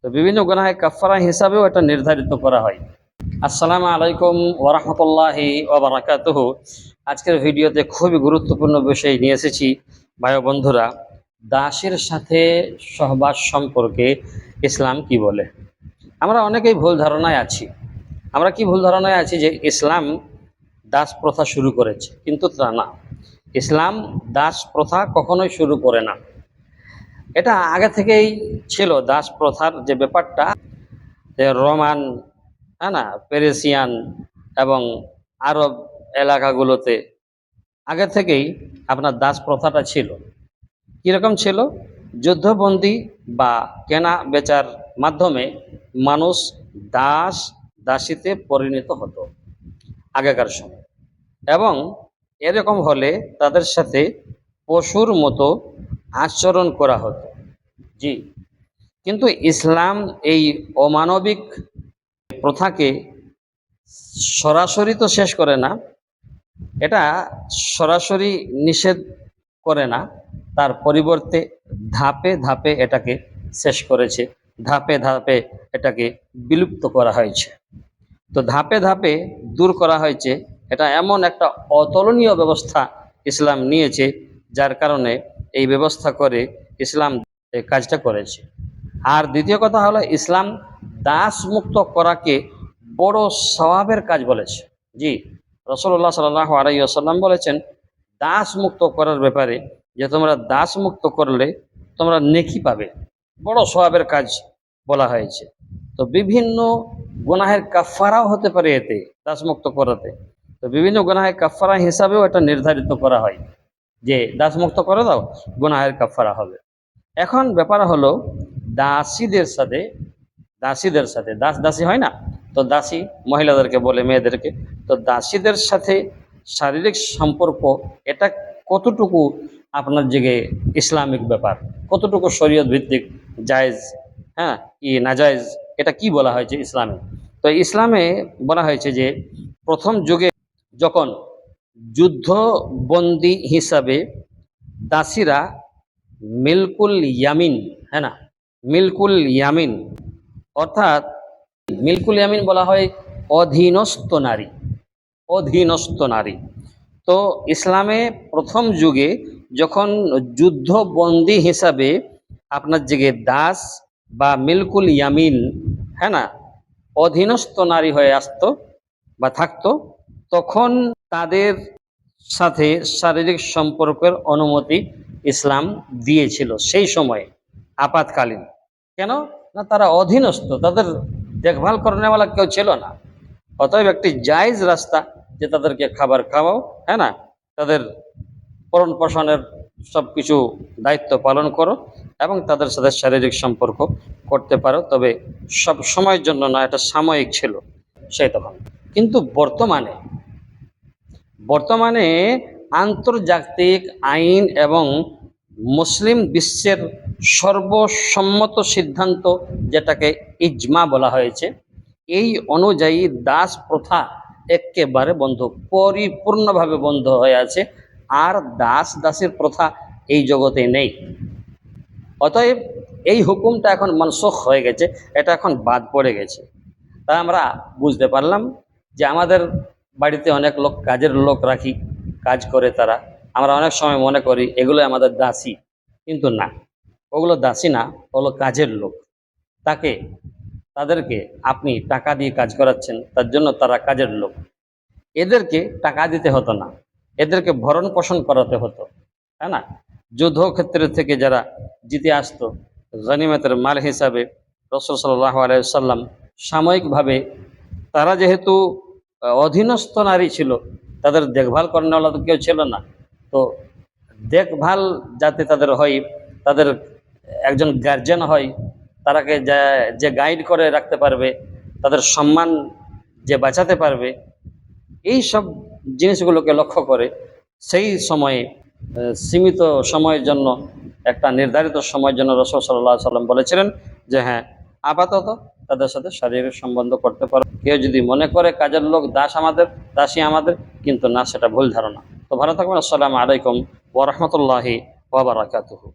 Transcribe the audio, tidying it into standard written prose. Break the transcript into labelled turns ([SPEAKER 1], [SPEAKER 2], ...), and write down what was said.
[SPEAKER 1] তো বিভিন্ন গুনাহে কাফারা হিসাবেও এটা নির্ধারিত করা হয়। আসসালামু আলাইকুম ওয়া রাহমাতুল্লাহি ওয়া বারাকাতুহু। আজকের ভিডিওতে খুবই গুরুত্বপূর্ণ বিষয় নিয়ে এসেছি। ভাই ও বন্ধুরা, দাসের সাথে সহবাস সম্পর্কে ইসলাম কি বলে? আমরা অনেকেই ভুল ধারণায় আছি। আমরা কি ভুল ধারণায় আছি যে ইসলাম দাস প্রথা শুরু করেছে, কিন্তু তা না। ইসলাম দাস প্রথা কখনোই শুরু করে না। এটা আগে থেকেই ছিল। দাস প্রথার যে ব্যাপারটা, যে রোমান, হ্যাঁ না, পেরিসিয়ান এবং আরব এলাকাগুলোতে আগে থেকেই আপনার দাস প্রথাটা ছিল। কীরকম ছিল? যুদ্ধবন্দী বা কেনা বেচার মাধ্যমে মানুষ দাস দাসীতে পরিণত হতো আগেকার সময়, এবং এরকম হলে তাদের সাথে পশুর মতো আচরণ করা হতো। জি, কিন্তু ইসলাম এই অমানবিক প্রথাকে সরাসরি তো শেষ করে না। এটা সরাসরি নিষেধ করে না, তার পরিবর্তে ধাপে ধাপে এটাকে শেষ করেছে, ধাপে ধাপে এটাকে বিলুপ্ত করা হয়েছে। তো ধাপে ধাপে দূর করা হয়েছে। এটা এমন একটা অতুলনীয় ব্যবস্থা ইসলাম নিয়েছে, যার কারণে এই ব্যবস্থা করে ইসলাম এই কাজটা করেছে। আর দ্বিতীয় কথা হলো, ইসলাম দাস মুক্ত করাকে বড় সওয়াবের কাজ বলেছে। জি, রাসূলুল্লাহ সাল্লাল্লাহু আলাইহি ওয়াসাল্লাম বলেছেন দাস মুক্ত করার ব্যাপারে, যে তোমরা দাস মুক্ত করলে তোমরা নেকি পাবে, বড় সওয়াবের কাজ বলা হয়েছে। তো বিভিন্ন গুনাহের কাফারাও হতে পারে এতে, দাস মুক্ত করাতে। তো বিভিন্ন গুনাহের কাফারা হিসাবেও এটা নির্ধারিত করা হয় যে দাস মুক্ত করে দাও, গুনাহের কাফারা হবে। এখন ব্যাপার হলো, দাসীদের সাথে দাস দাসী হয় না, তো দাসী মহিলাদেরকে বলে, মেয়েদেরকে। তো দাসীদের সাথে শারীরিক সম্পর্ক, এটা কতটুকু আপনার দিকে ইসলামিক ব্যাপার, কতটুকু শরীয়ত ভিত্তিক, জায়েজ, হ্যাঁ কি নাজায়েজ, এটা কি বলা হয়েছে ইসলামে? তো ইসলামে বলা হয়েছে যে প্রথম যুগে যখন যুদ্ধবন্দী হিসাবে দাসীরা মিল্কুল ইয়ামিন, হ্যাঁ না, মিল্কুল ইয়ামিন, অর্থাৎ মিল্কুল ইয়ামিন বলা হয় অধীনস্থ নারী, অধীনস্থ নারী। তো ইসলামে প্রথম যুগে যখন যুদ্ধবন্দী হিসাবে আপনার যে দাস বা মিল্কুল ইয়ামিন, হ্যাঁ না, অধীনস্থ নারী হয়ে আসতো বা থাকতো, তখন তাদের সাথে শারীরিক সম্পর্কের অনুমতি ইসলাম দিয়েছিল সেই সময়ে, আপাতকালীন। কেন না, তারা অধীনস্থ, তাদের দেখভাল করানোওয়ালা কেউ ছিল না। অতএব একটি জায়েজ রাস্তা যে তাদেরকে খাবার খাওয়াও, হ্যাঁ না, তাদের ভরণ পোষণের সব কিছু দায়িত্ব পালন করো, এবং তাদের সাথে শারীরিক সম্পর্ক করতে পারো, তবে সব সময়ের জন্য না, এটা সাময়িক ছিল সেই তখন। কিন্তু বর্তমানে বর্তমানে আন্তর্জাতিক আইন এবং মুসলিম বিশ্বের সর্বসম্মত সিদ্ধান্ত, যেটাকে ইজমা বলা হয়েছে, এই অনুযায়ী দাস প্রথা একেবারে বন্ধ, পরিপূর্ণভাবে বন্ধ হয়ে আছে। আর দাস দাসীর প্রথা এই জগতে নেই। অতএব এই হুকুমটা এখন মনসুখ হয়ে গেছে, এটা এখন বাদ পড়ে গেছে। তা আমরা বুঝতে পারলাম যে আমাদের বাড়িতে অনেক লোক, কাজের লোক রাখি, কাজ করে তারা, আমরা অনেক সময় মনে করি এগুলো আমাদের দাসী, কিন্তু না, ওগুলো দাসী না, ওগুলো কাজের লোক। তাদেরকে আপনি টাকা দিয়ে কাজ করাচ্ছেন, তার জন্য তারা কাজের লোক। এদেরকে টাকা দিতে হতো না, এদেরকে ভরণ পোষণ করাতে হতো, তাই না? যুদ্ধক্ষেত্র থেকে যারা জিতে আসতো, গনিমতের মাল হিসাবে রাসূল সাল্লাল্লাহু আলাইহি ওয়াসাল্লাম সাময়িকভাবে, তারা যেহেতু অধীনস্থ নারী ছিল, তাদের দেখভাল করানোওয়ালা তো কেউ ছিল না। তো দেখভাল যাতে তাদের হয়, তাদের একজন গার্জিয়ান হয়, তারাকে যে গাইড করে রাখতে পারবে, তাদের সম্মান যে বাঁচাতে পারবে, এই সব জিনিসগুলোকে লক্ষ্য করে সেই সময়ে সীমিত সময়ের জন্য, একটা নির্ধারিত সময়ের জন্য রাসূল সাল্লাল্লাহু আলাইহি ওয়াসাল্লাম বলেছিলেন যে হ্যাঁ, আপাতত তাদের সাথে শারীরিক সম্বন্ধ করতে পারো। কেউ যদি মনে করে কাজের লোক দাস আমাদের, দাসী আমাদের, কিন্তু না, সেটা ভুল ধারণা। তো ভালো থাকবেন। আসসালামু আলাইকুম ওয়া রাহমাতুল্লাহি ওয়া বারাকাতুহু।